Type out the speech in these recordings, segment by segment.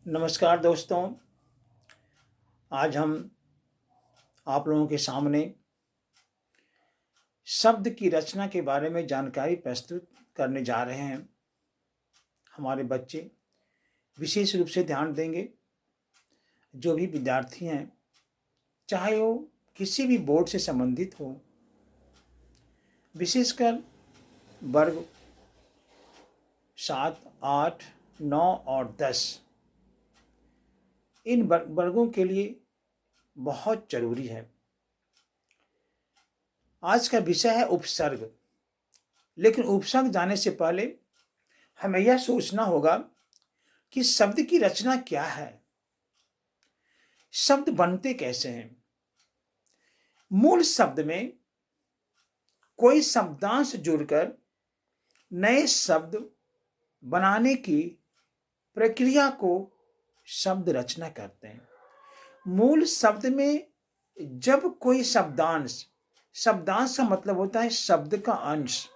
नमस्कार दोस्तों। आज हम आप लोगों के सामने शब्द की रचना के बारे में जानकारी प्रस्तुत करने जा रहे हैं। हमारे बच्चे विशेष रूप से ध्यान देंगे। जो भी विद्यार्थी हैं, चाहे वो किसी भी बोर्ड से संबंधित हो, विशेषकर वर्ग 7, 8, 9 और 10 इन वर्गों के लिए बहुत ज़रूरी है। आज का विषय है उपसर्ग। लेकिन उपसर्ग जाने से पहले हमें यह सोचना होगा कि शब्द की रचना क्या है, शब्द बनते कैसे हैं। मूल शब्द में कोई शब्दांश जुड़कर नए शब्द बनाने की प्रक्रिया को शब्द रचना कहते हैं। मूल शब्द में जब कोई शब्दांश का मतलब होता है शब्द का अंश।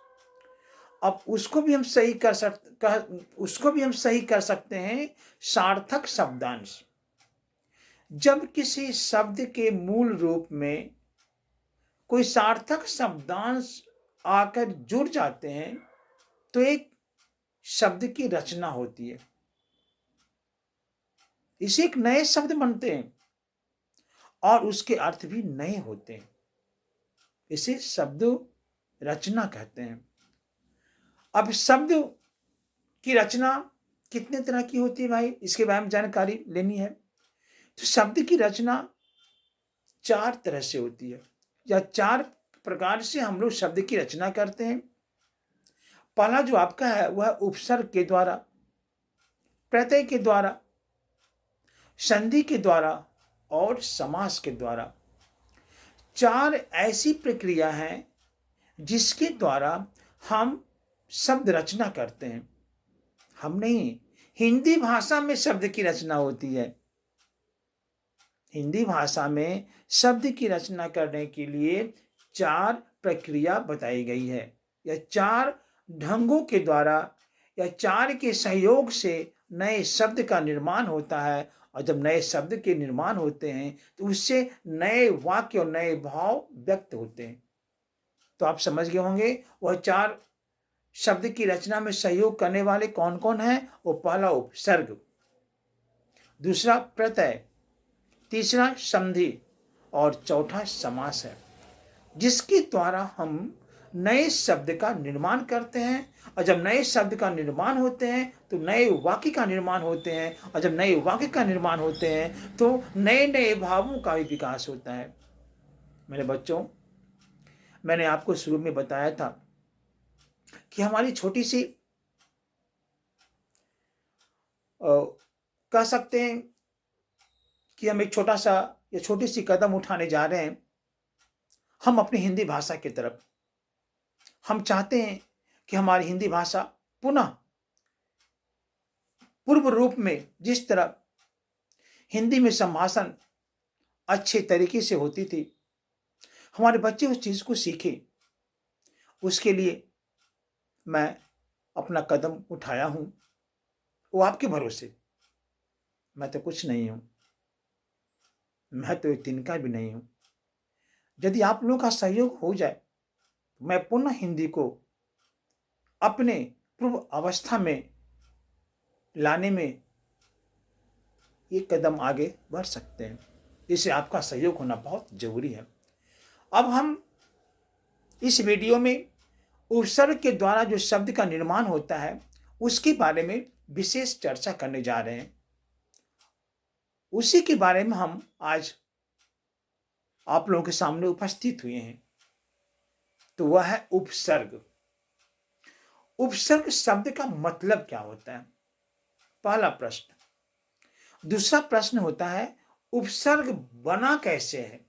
अब उसको भी हम सही कर सकते हैं सार्थक शब्दांश। जब किसी शब्द के मूल रूप में कोई सार्थक शब्दांश आकर जुड़ जाते हैं तो एक शब्द की रचना होती है। इसे एक नए शब्द बनते हैं और उसके अर्थ भी नए होते हैं। इसे शब्द रचना कहते हैं। अब शब्द की रचना कितने तरह की होती है भाई, इसके बारे में जानकारी लेनी है। तो शब्द की रचना 4 तरह से होती है या 4 प्रकार से हम लोग शब्द की रचना करते हैं। पहला जो आपका है वह उपसर्ग के द्वारा, प्रत्यय के द्वारा, संधि के द्वारा और समास के द्वारा। 4 ऐसी प्रक्रिया हैं जिसके द्वारा हम शब्द रचना करते हैं। हम नहीं, हिंदी भाषा में शब्द की रचना होती है। हिंदी भाषा में शब्द की रचना करने के लिए 4 प्रक्रिया बताई गई है या 4 ढंगों के द्वारा या 4 के सहयोग से नए शब्द का निर्माण होता है। और जब नए शब्द के निर्माण होते हैं तो उससे नए वाक्य और नए भाव व्यक्त होते हैं। तो आप समझ गए होंगे वह 4 शब्द की रचना में सहयोग करने वाले कौन कौन हैं। वो पहला उपसर्ग, दूसरा प्रत्यय, तीसरा संधि और चौथा समास है, जिसके द्वारा हम नए शब्द का निर्माण करते हैं। और जब नए शब्द का निर्माण होते हैं तो नए वाक्य का निर्माण होते हैं। और जब नए वाक्य का निर्माण होते हैं तो नए नए भावों का भी विकास होता है। मेरे बच्चों, मैंने आपको शुरू में बताया था कि हमारी छोटी सी कह सकते हैं कि हम एक छोटा सा या छोटी सी कदम उठाने जा रहे हैं हम अपनी हिंदी भाषा की तरफ। हम चाहते हैं कि हमारी हिंदी भाषा पुनः पूर्व रूप में, जिस तरह हिंदी में संभाषण अच्छे तरीके से होती थी, हमारे बच्चे उस चीज को सीखें। उसके लिए मैं अपना कदम उठाया हूं, वो आपके भरोसे। मैं तो कुछ नहीं हूं, मैं तो एक तिनका भी नहीं हूं। यदि आप लोगों का सहयोग हो जाए तो मैं पुनः हिंदी को अपने पूर्व अवस्था में लाने में एक कदम आगे बढ़ सकते हैं। इसे आपका सहयोग होना बहुत जरूरी है। अब हम इस वीडियो में उपसर्ग के द्वारा जो शब्द का निर्माण होता है उसके बारे में विशेष चर्चा करने जा रहे हैं। उसी के बारे में हम आज आप लोगों के सामने उपस्थित हुए हैं। तो वह है उपसर्ग। उपसर्ग शब्द का मतलब क्या होता है, पहला प्रश्न। दूसरा प्रश्न होता है उपसर्ग बना कैसे है,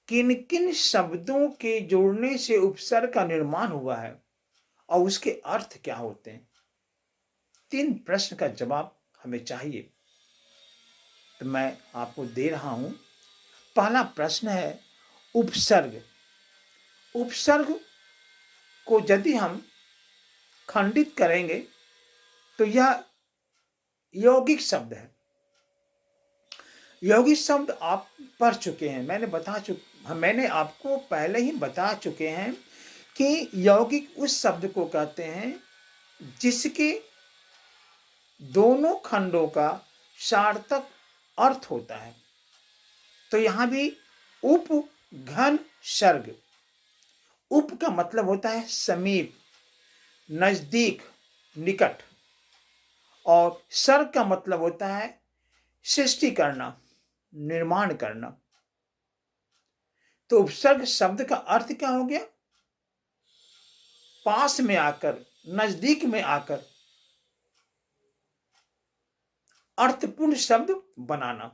किन किन शब्दों के जोड़ने से उपसर्ग का निर्माण हुआ है और उसके अर्थ क्या होते हैं। 3 प्रश्न का जवाब हमें चाहिए, तो मैं आपको दे रहा हूं। पहला प्रश्न है उपसर्ग। उपसर्ग को यदि हम खंडित करेंगे तो यह यौगिक शब्द है। यौगिक शब्द आप पढ़ चुके हैं, मैंने आपको पहले ही बता चुके हैं कि यौगिक उस शब्द को कहते हैं जिसके दोनों खंडों का सार्थक अर्थ होता है। तो यहां भी उप, घन, सर्ग। उप का मतलब होता है समीप, नजदीक, निकट, और सर्ग का मतलब होता है सृष्टि करना, निर्माण करना। तो उपसर्ग शब्द का अर्थ क्या हो गया? पास में आकर, नजदीक में आकर अर्थपूर्ण शब्द बनाना।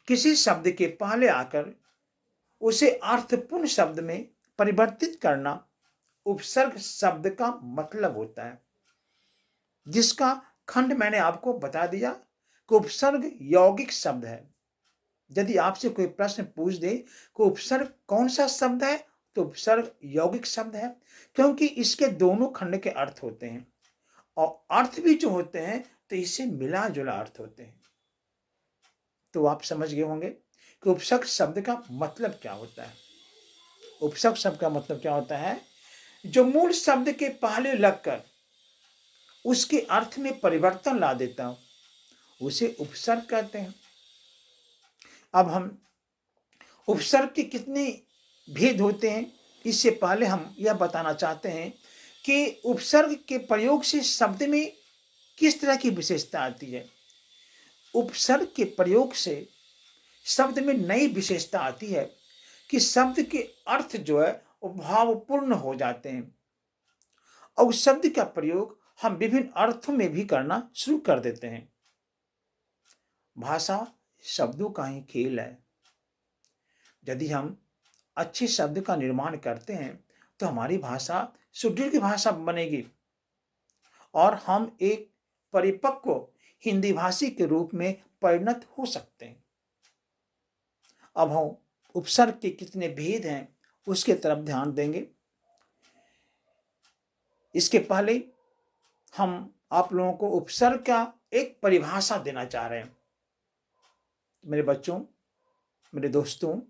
किसी शब्द के पहले आकर उसे अर्थपूर्ण शब्द में परिवर्तित करना उपसर्ग शब्द का मतलब होता है, जिसका खंड मैंने आपको बता दिया कि उपसर्ग यौगिक शब्द है। यदि आपसे कोई प्रश्न पूछ दे कि उपसर्ग कौन सा शब्द है, तो उपसर्ग यौगिक शब्द है, क्योंकि इसके दोनों खंड के अर्थ होते हैं और अर्थ भी जो होते हैं तो इससे मिला जुला अर्थ होते हैं। तो आप समझ गए होंगे कि उपसर्ग शब्द का मतलब क्या होता है। उपसर्ग शब्द का मतलब क्या होता है? जो मूल शब्द के पहले लगकर उसके अर्थ में परिवर्तन ला देता हो, उसे उपसर्ग कहते हैं। अब हम उपसर्ग के कितने भेद होते हैं, इससे पहले हम यह बताना चाहते हैं कि उपसर्ग के प्रयोग से शब्द में किस तरह की विशेषता आती है। उपसर्ग के प्रयोग से शब्द में नई विशेषता आती है कि शब्द के अर्थ जो है वो भावपूर्ण हो जाते हैं और उस शब्द का प्रयोग हम विभिन्न अर्थों में भी करना शुरू कर देते हैं। भाषा शब्दों का ही खेल है। यदि हम अच्छे शब्द का निर्माण करते हैं तो हमारी भाषा सुदृढ़ भाषा बनेगी और हम एक परिपक्व हिंदी भाषी के रूप में परिणत हो सकते हैं। अब हम उपसर्ग के कितने भेद हैं उसके तरफ ध्यान देंगे। इसके पहले हम आप लोगों को उपसर्ग का एक परिभाषा देना चाह रहे हैं। मेरे बच्चों, मेरे दोस्तों,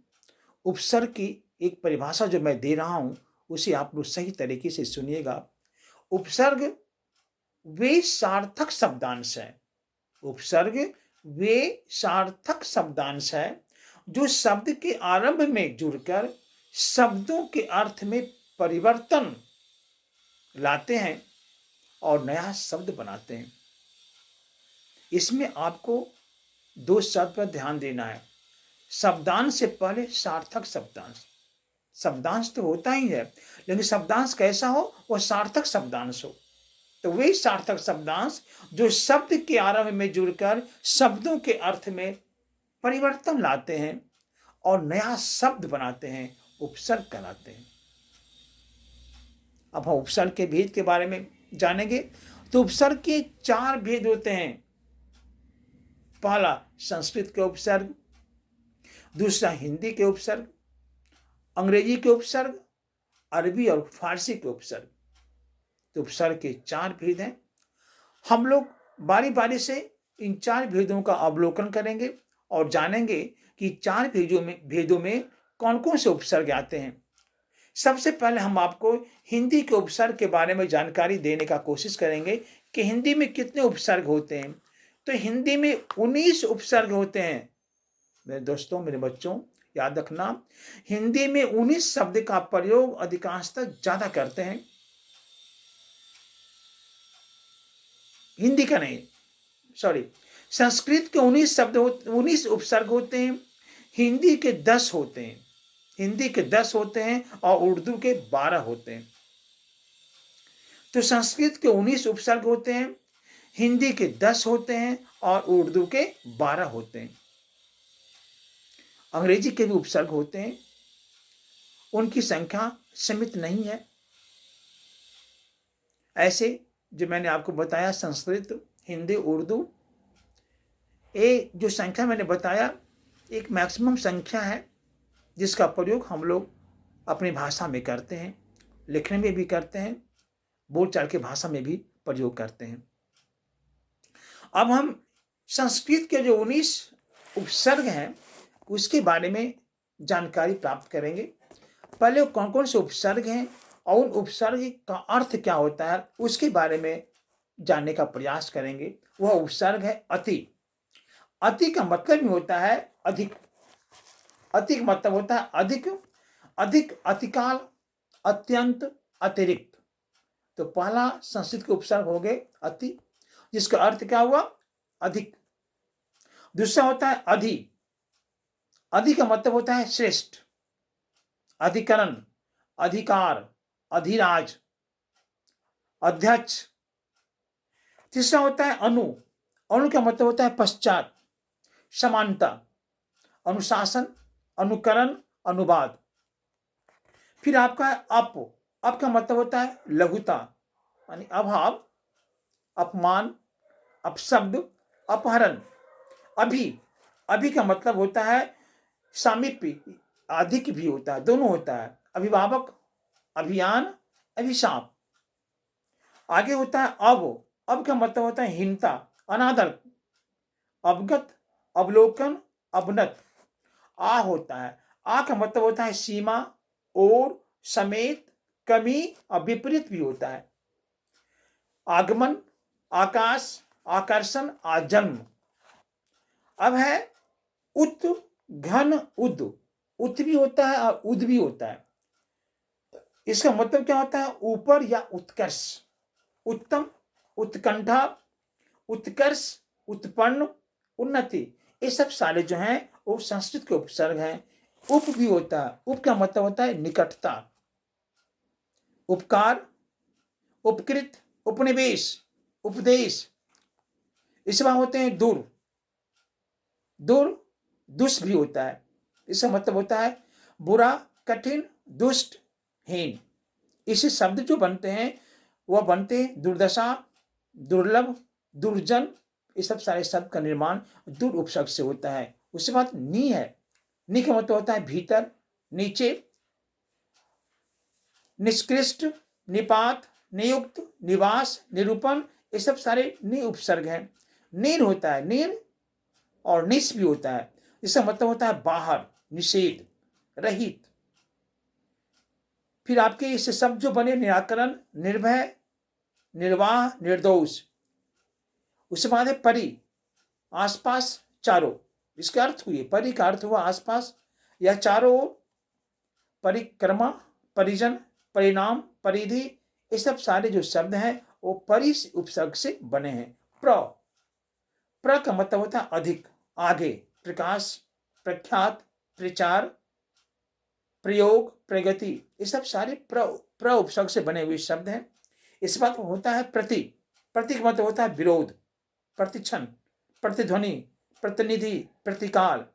उपसर्ग की एक परिभाषा जो मैं दे रहा हूं उसे आप लोग सही तरीके से सुनिएगा। उपसर्ग वे सार्थक शब्दांश है। उपसर्ग वे सार्थक शब्दांश है जो शब्द के आरंभ में जुड़कर शब्दों के अर्थ में परिवर्तन लाते हैं और नया शब्द बनाते हैं। इसमें आपको दो शब्द पर ध्यान देना है। शब्दांश से पहले सार्थक शब्दांश। शब्दांश तो होता ही है, लेकिन शब्दांश कैसा हो? वह सार्थक शब्दांश हो। तो वे सार्थक शब्दांश जो शब्द के आरंभ में जुड़कर शब्दों के अर्थ में परिवर्तन लाते हैं और नया शब्द बनाते हैं, उपसर्ग कहलाते हैं। अब हम उपसर्ग के भेद के बारे में जानेंगे। तो उपसर्ग के 4 भेद होते हैं। पहला संस्कृत के उपसर्ग, दूसरा हिंदी के उपसर्ग, अंग्रेजी के उपसर्ग, अरबी और फारसी के उपसर्ग। तो उपसर्ग के 4 भेद हैं। हम लोग बारी बारी से इन 4 भेदों का अवलोकन करेंगे और जानेंगे कि 4 भेदों में कौन कौन से उपसर्ग आते हैं। सबसे पहले हम आपको हिंदी के उपसर्ग के बारे में जानकारी देने का कोशिश करेंगे कि हिंदी में कितने उपसर्ग होते हैं। तो हिंदी में 19 उपसर्ग होते हैं। मेरे दोस्तों, मेरे बच्चों, याद रखना, हिंदी में 19 शब्द का प्रयोग अधिकांशतः ज्यादा करते हैं। हिंदी का नहीं, सॉरी, संस्कृत के 19 उपसर्ग होते हैं। हिंदी के 10 होते हैं। हिंदी के 10 होते हैं और उर्दू के 12 होते हैं। तो संस्कृत के 19 उपसर्ग होते हैं, हिंदी के 10 होते हैं और उर्दू के 12 होते हैं। अंग्रेजी के भी उपसर्ग होते हैं, उनकी संख्या सीमित नहीं है। ऐसे जो मैंने आपको बताया, संस्कृत, हिंदी, उर्दू, ये जो संख्या मैंने बताया एक मैक्सिमम संख्या है जिसका प्रयोग हम लोग अपनी भाषा में करते हैं, लिखने में भी करते हैं, बोलचाल की भाषा में भी प्रयोग करते हैं। अब हम संस्कृत के जो 19 उपसर्ग हैं उसके बारे में जानकारी प्राप्त करेंगे। पहले कौन कौन से उपसर्ग हैं और उन उपसर्ग का अर्थ क्या होता है उसके बारे में जानने का प्रयास करेंगे। वह उपसर्ग है अति। अति का मतलब ही होता है अधिक। अति का मतलब होता है अधिक, अधिक, अतिकाल, अत्यंत, अतिरिक्त। तो पहला संस्कृत के उपसर्ग हो गए अति, जिसका अर्थ क्या हुआ? अधिक। दूसरा होता है अधि। अधि का मतलब होता है श्रेष्ठ, अधिकरण, अधिकार, अधिराज, अध्यक्ष। तीसरा होता है अनु। अनु का मतलब होता है पश्चात, समानता, अनुशासन, अनुकरण, अनुवाद। फिर आपका है अप। अप का मतलब होता है लघुता, यानी अभाव, अपमान, अपशब्द, अपहरण। अभी। अभी का मतलब होता है सामीप्य, अधिक भी होता है, दोनों होता है। अभिभावक, अभियान, अभिशाप। आगे होता है अब। अब का मतलब होता है हीनता, अनादर, अवगत, अवलोकन, अवनत। आ होता है। आ का मतलब होता है सीमा, और, समेत, कमी और विपरीत भी होता है। आगमन, आकाश, आकर्षण, आजन्म। अब है उत, घन, उद। उत भी होता है और उद भी होता है। इसका मतलब क्या होता है? ऊपर या उत्कर्ष, उत्तम, उत्कंठा, उत्कर्ष, उत्पन्न, उन्नति। ये सब सारे जो हैं वो संस्कृत के उपसर्ग हैं। उप भी होता है। उप का मतलब होता है निकटता, उपकार, उपकृत, उपनिवेश, उपदेश। इस बार होते हैं दूर। दूर, दुष्ट भी होता है। इसका मतलब होता है बुरा, कठिन, दुष्ट, हीन। इसे शब्द जो बनते हैं वह बनते हैं दुर्दशा, दुर्लभ, दुर्जन। ये सब सारे शब्द का निर्माण दुर उपसर्ग से होता है। उसके बाद नी है। नी का मतलब होता है भीतर, नीचे, निष्कृष्ट, निपात, नियुक्त, निवास, निरूपण। ये सब सारे नी उपसर्ग हैं। नीर होता है, नीर, और निस भी होता है। इसका मतलब होता है बाहर, निषेध, रहित। फिर आपके इससे शब्द जो बने निराकरण, निर्भय, निर्वाह, निर्दोष। उसके बाद है परि, आसपास, चारों। इसका अर्थ हुए, परि का अर्थ हुआ आसपास या चारों ओर। परिक्रमा, परिजन, परिणाम, परिधि। ये सब सारे जो शब्द हैं वो परि उपसर्ग से बने हैं। प्र का मतलब होता है अधिक, आगे, प्रकाश, प्रख्यात, प्रचार, प्रयोग, प्रगति। ये सब सारे प्र उपसर्ग से बने हुए शब्द हैं। इस बात होता है प्रति। प्रति का मतलब होता है विरोध, प्रतिक्षण, प्रतिध्वनि, प्रतिनिधि, प्रतिकाल।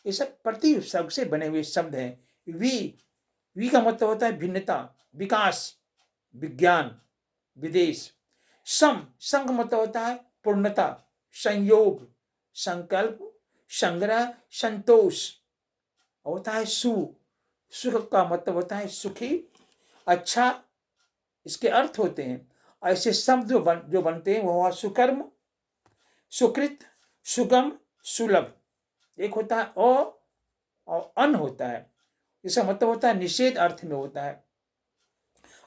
ये सब प्रति उपसर्ग से बने हुए शब्द हैं। वी का मतलब होता है भिन्नता, विकास, विज्ञान, विदेश। सम का मतलब होता है पूर्णता, संयोग, संकल्प, संग्रह, संतोष। होता है सुख का मतलब होता है सुखी, अच्छा। इसके अर्थ होते हैं ऐसे शब्द जो बनते हैं वो हुआ सुकर्म, सुकृत, सुगम, सुलभ। एक होता है और अन होता है। इसका मतलब होता है निषेध अर्थ में होता है।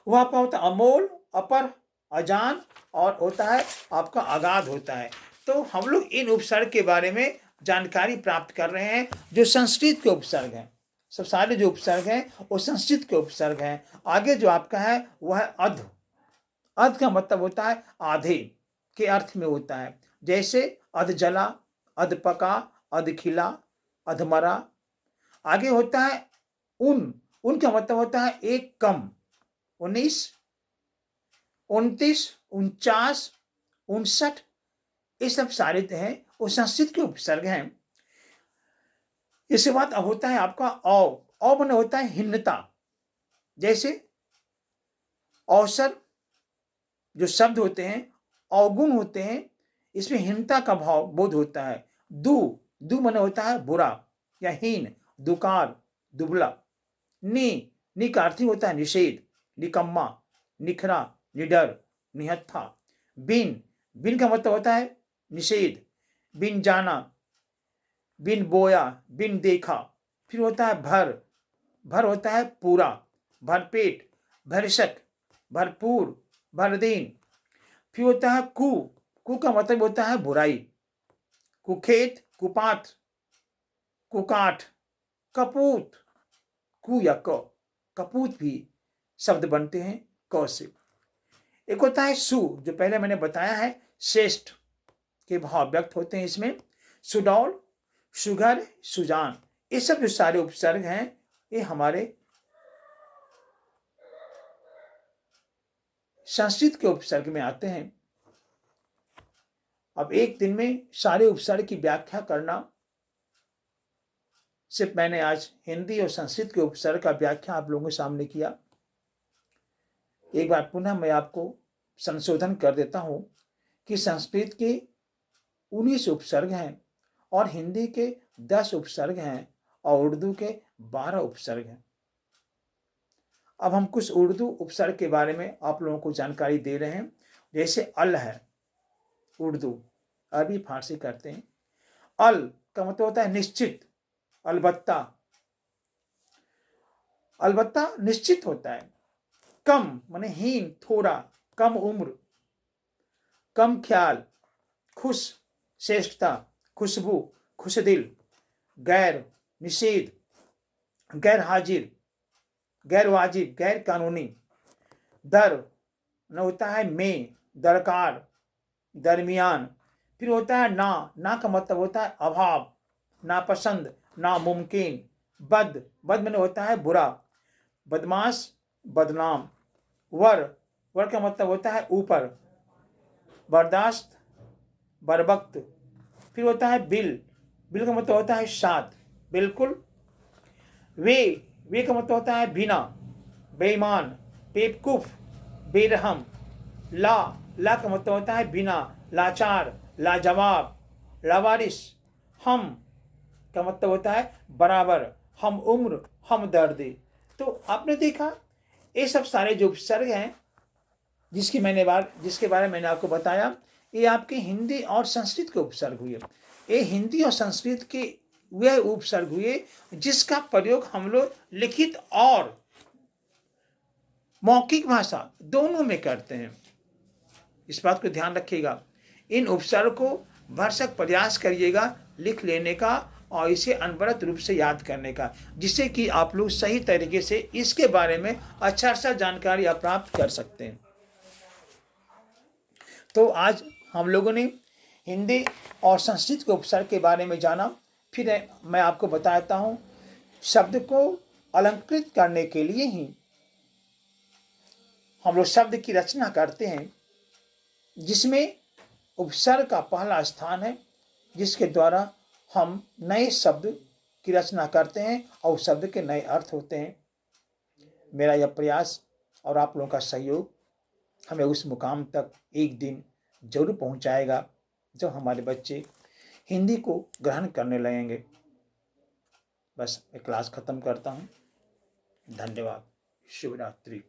वह आपका होता है अमोल, अपर, अजान, और होता है आपका अगाध होता है। तो हम लोग इन उपसर्ग के बारे में जानकारी प्राप्त कर रहे हैं जो संस्कृत के उपसर्ग हैं। सब सारे जो उपसर्ग हैं वो संस्कृत के उपसर्ग हैं। आगे जो आपका है वह है अध। अध का मतलब होता है आधे के अर्थ में होता है। जैसे अध जला, अध पका, अध खिला, अधमरा। आगे होता है उन का मतलब होता है एक कम, 19, 29, 49, 59। ये सब सारे हैं वो संस्कृत के उपसर्ग हैं। इसके बाद होता है आपका औ बने होता है हिन्नता। जैसे अवसर जो शब्द होते हैं अवगुण होते हैं, इसमें हीनता का भाव बोध होता है। दू मने होता है बुरा या हीन, दुकार, दुबला। नी का अर्थ होता है निषेध, निकम्मा, निखरा, निडर, निहत्था। बिन का मतलब होता है निषेध, बिन जाना, बिन बोया, बिन देखा। फिर होता है भर, भर होता है पूरा, भरपेट, भरसक, भरपूर, भरदीन। फिर होता है कु, कु का मतलब होता है बुराई, कुखेत, कुपात, कुकाठ, कपूत, कु या क, कपूत भी शब्द बनते हैं क से। एक होता है सु, जो पहले मैंने बताया है, श्रेष्ठ के भाव व्यक्त होते हैं इसमें। सुडौल, सुघर, सुजान, ये सब जो सारे उपसर्ग हैं ये हमारे संस्कृत के उपसर्ग में आते हैं। अब एक दिन में सारे उपसर्ग की व्याख्या करना, सिर्फ मैंने आज हिंदी और संस्कृत के उपसर्ग का व्याख्या आप लोगों के सामने किया। एक बार पुनः मैं आपको संशोधन कर देता हूं कि संस्कृत के 19 उपसर्ग हैं और हिंदी के 10 उपसर्ग हैं और उर्दू के 12 उपसर्ग हैं। अब हम कुछ उर्दू उपसर्ग के बारे में आप लोगों को जानकारी दे रहे हैं। जैसे अल है, उर्दू, अरबी फारसी करते हैं। अल का मतलब होता है निश्चित, अलबत्ता, अलबत्ता निश्चित होता है। कम माने हीन, थोड़ा, कम उम्र, कम ख्याल, खुश, श्रेष्ठता, खुशबू, खुशदिल, गैर, निषेध, गैर हाजिर, गैर वाजिब, गैर कानूनी। दर न होता है में, दरकार, दरमियान। फिर होता है ना, ना का मतलब होता है अभाव, नापसंद, नामुमकिन। बद, बद में होता है बुरा, बदमाश, बदनाम। वर, वर का मतलब होता है ऊपर, बर्दाश्त, बरबख्त। फिर होता है बिल, बिल का मतलब होता है साथ, बिल्कुल। वे का मतलब होता है बिना, बेईमान, बेवकूफ, बेरहम। ला, ला का मतलब होता है बिना, लाचार, लाजवाब, लावारिस। हम का मतलब होता है बराबर, हम उम्र, हम दर्द। तो आपने देखा ये सब सारे जो उपसर्ग हैं जिसके बारे में मैंने आपको बताया, ये आपके हिंदी और संस्कृत के उपसर्ग हुए। ये हिंदी और संस्कृत के वे उपसर्ग हुए जिसका प्रयोग हम लोग लिखित और मौखिक भाषा दोनों में करते हैं। इस बात को ध्यान रखिएगा। इन उपसर्ग को भरसक प्रयास करिएगा लिख लेने का और इसे अनवरत रूप से याद करने का, जिससे कि आप लोग सही तरीके से इसके बारे में अच्छा सा जानकारी आप प्राप्त कर सकते हैं। तो आज हम लोगों ने हिंदी और संस्कृत के उपसर्ग के बारे में जाना। फिर मैं आपको बताता हूँ, शब्द को अलंकृत करने के लिए ही हम लोग शब्द की रचना करते हैं, जिसमें उपसर्ग का पहला स्थान है, जिसके द्वारा हम नए शब्द की रचना करते हैं और उस शब्द के नए अर्थ होते हैं। मेरा यह प्रयास और आप लोगों का सहयोग हमें उस मुकाम तक एक दिन जरूर पहुंचाएगा जब हमारे बच्चे हिंदी को ग्रहण करने लगेंगे। बस मैं क्लास खत्म करता हूं। धन्यवाद। शुभ रात्रि।